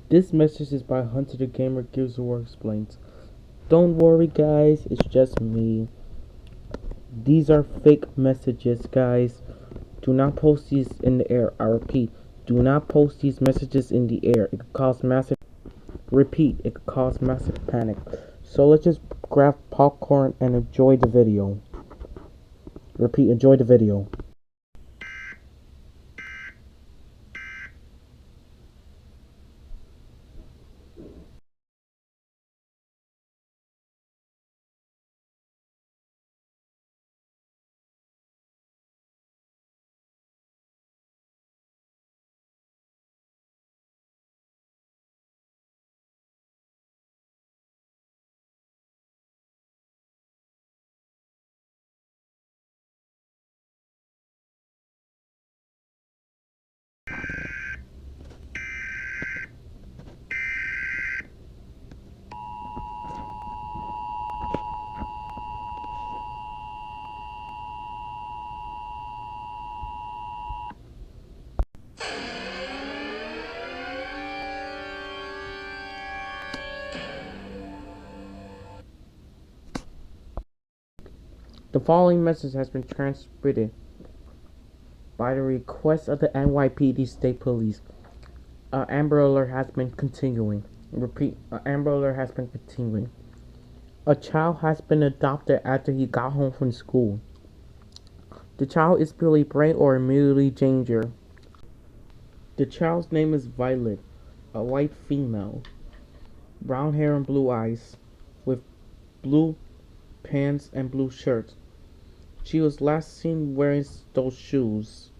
This message is by Hunter the Gamer Gives the War Explains. Don't worry guys, it's just me. These are fake messages guys. Do not post these in the air. I repeat, do not post these messages in the air. It could cause massive panic. So let's just grab popcorn and enjoy the video. Repeat, enjoy the video. The following message has been transmitted by the request of the NYPD State Police. Amber Alert has been continuing. Repeat, Amber Alert has been continuing. A child has been adopted after he got home from school. The child is purely brain or immediately danger. The child's name is Violet, a white female, brown hair and blue eyes, with blue pants and blue shirt. She was last seen wearing those shoes,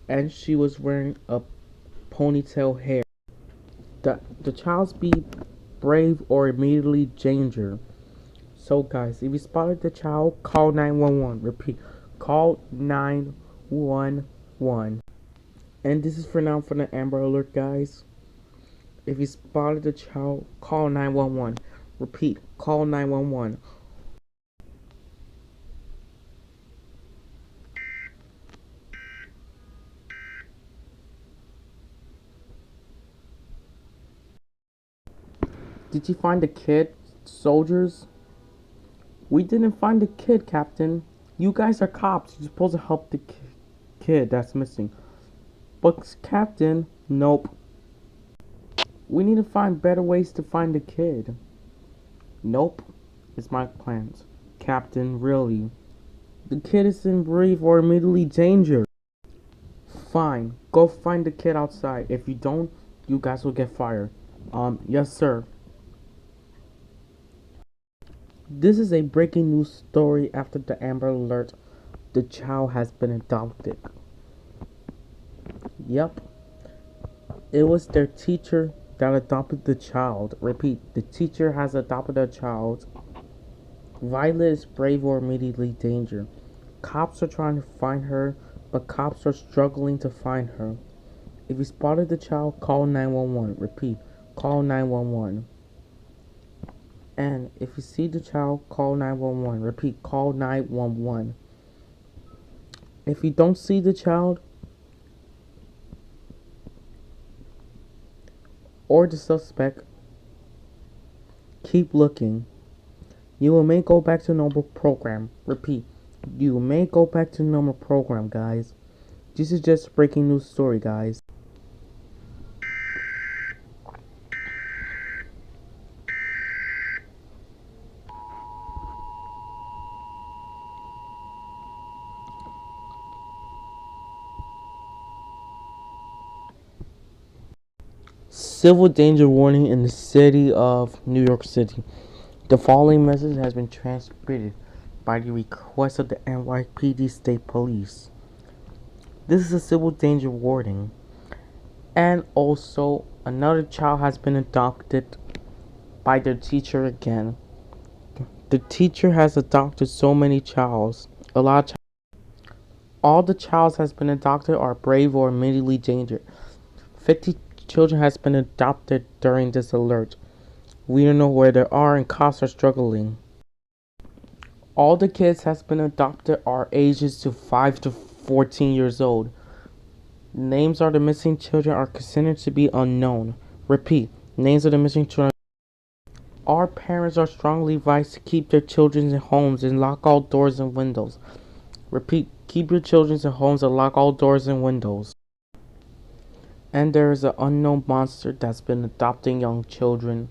and she was wearing a ponytail hair. The child's be brave or immediately danger. So guys, if you spotted the child, call 911. Repeat, call 911. And this is for now for the Amber Alert guys. If you spotted the child, call 911. Repeat, call 911. Did you find the kid, soldiers? We didn't find the kid, Captain. You guys are cops. You're supposed to help the kid that's missing. But, Captain, nope. We need to find better ways to find the kid. Nope. It's my plans. Captain, really. The kid is in grave or immediately danger. Fine. Go find the kid outside. If you don't, you guys will get fired. Yes, sir. This is a breaking news story after the Amber Alert. The child has been adopted. Yep. It was their teacher that adopted the child. Repeat, the teacher has adopted a child. Violet is brave or immediately danger. Cops are trying to find her, but cops are struggling to find her. If you spotted the child, call 911. Repeat, call 911. And if you see the child, call 911. Repeat, call 911. If you don't see the child or the suspect, keep looking. You may go back to normal program. Repeat, you may go back to normal program, guys. This is just a breaking news story, guys. Civil danger warning in the city of New York City. The following message has been transmitted by the request of the NYPD State Police. This is a civil danger warning. And also, another child has been adopted by their teacher again. The teacher has adopted so many childs. All the childs has been adopted are brave or immediately danger. 50 children has been adopted during this alert. We don't know where they are and cops are struggling. All the kids has been adopted are ages to 5 to 14 years old. Names of the missing children are considered to be unknown. Repeat, names of the missing children. Our parents are strongly advised to keep their children in homes and lock all doors and windows. Repeat, keep your children in homes and lock all doors and windows. And there is an unknown monster that's been adopting young children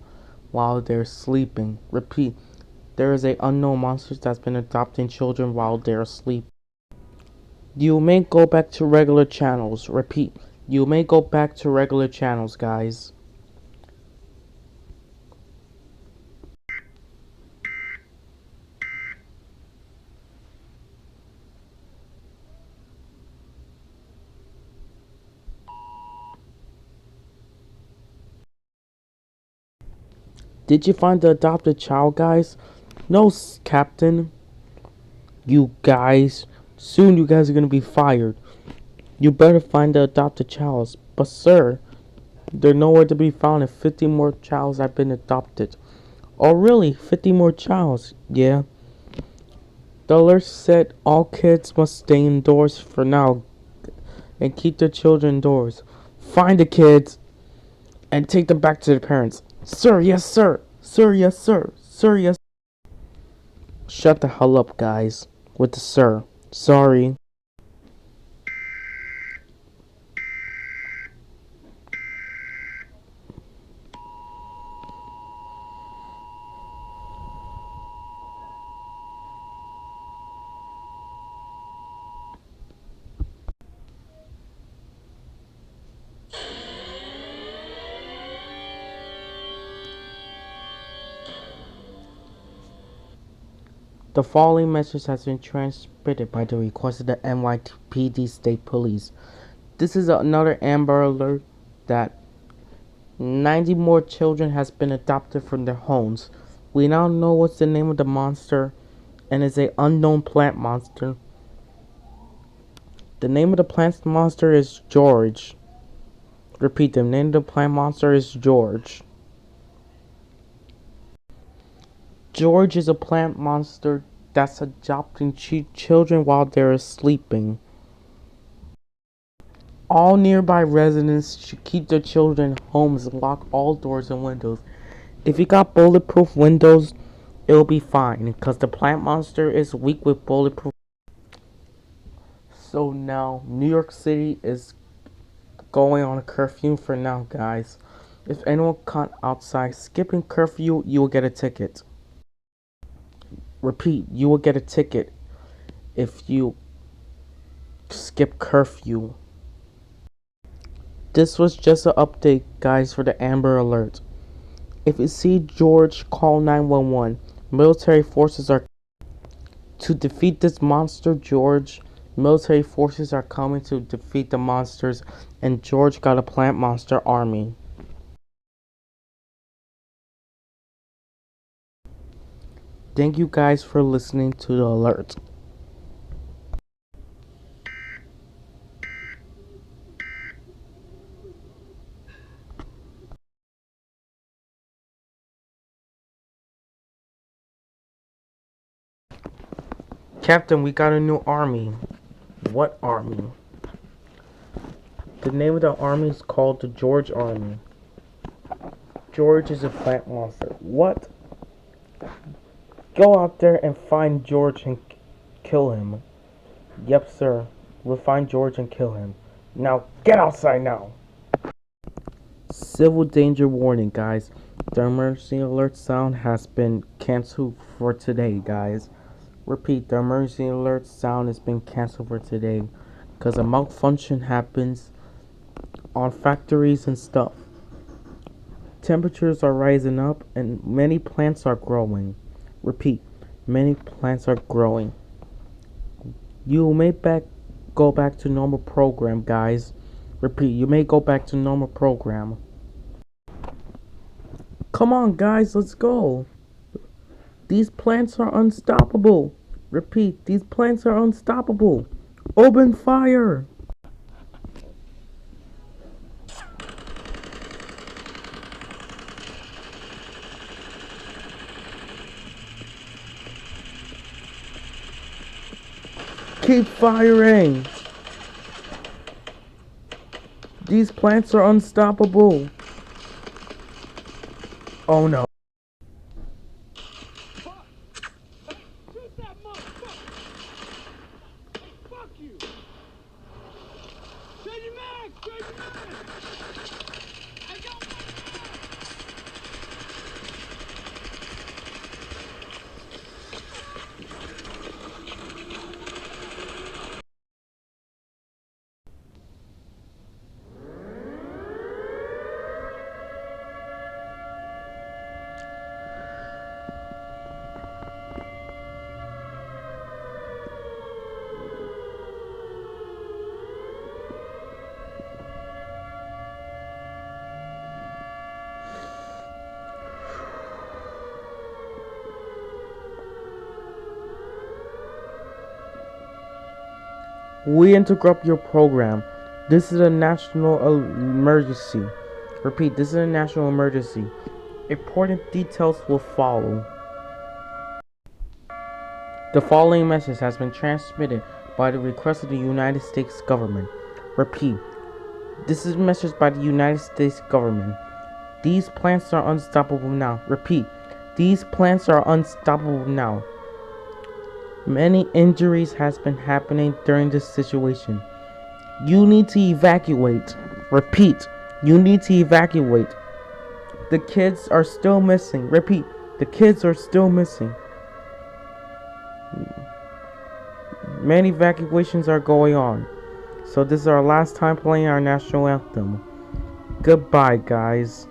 while they're sleeping. Repeat, there is an unknown monster that's been adopting children while they're asleep. You may go back to regular channels. Repeat, you may go back to regular channels, guys. Did you find the adopted child, guys? No, Captain. You guys. Soon you guys are gonna be fired. You better find the adopted child. But sir, they're nowhere to be found and 50 more childs have been adopted. Oh really? 50 more childs? Yeah. The alert said all kids must stay indoors for now and keep their children indoors. Find the kids and take them back to their parents. Sir, yes sir. Sir, yes sir. Sir, yes. Shut the hell up, guys. With the sir. Sorry. The following message has been transmitted by the request of the NYPD State Police. This is another Amber Alert that 90 more children has been adopted from their homes. We now know what's the name of the monster, and it's an unknown plant monster. The name of the plant monster is George. Repeat, the name of the plant monster is George. George is a plant monster that's adopting children while they're sleeping. All nearby residents should keep their children in homes and lock all doors and windows. If you got bulletproof windows, it'll be fine because the plant monster is weak with bulletproof. So now, New York City is going on a curfew for now, guys. If anyone caught outside skipping curfew, you will get a ticket. Repeat, you will get a ticket if you skip curfew. This was just an update, guys, for the Amber Alert. If you see George, call 911. Military forces are to defeat this monster, George. Military forces are coming to defeat the monsters, and George got a plant monster army. Thank you guys for listening to the alert. Captain, we got a new army. What army? The name of the army is called the George Army. George is a plant monster. What? Go out there and find George and kill him. Yep, sir. We'll find George and kill him. Now, get outside now! Civil danger warning, guys. The emergency alert sound has been canceled for today, guys. Repeat, the emergency alert sound has been canceled for today because a malfunction happens on factories and stuff. Temperatures are rising up and many plants are growing. Repeat, many plants are growing. You may go back to normal program, guys. Repeat, you may go back to normal program. Come on, guys, let's go. These plants are unstoppable. Repeat, these plants are unstoppable. Open fire. Keep firing. These plants are unstoppable. Oh no. Fuck! Hey, shoot that motherfucker! Hey, fuck you! Change your mag! Change your mag! I got my We interrupt your program. This is a national emergency. Repeat, this is a national emergency. Important details will follow. The following message has been transmitted by the request of the United States government. Repeat, this is a message by the United States government. These plants are unstoppable now. Repeat, these plants are unstoppable now. Many injuries has been happening during this situation. You need to evacuate. Repeat, you need to evacuate. The kids are still missing. Repeat, the kids are still missing. Many evacuations are going on. So this is our last time playing our national anthem. Goodbye, guys.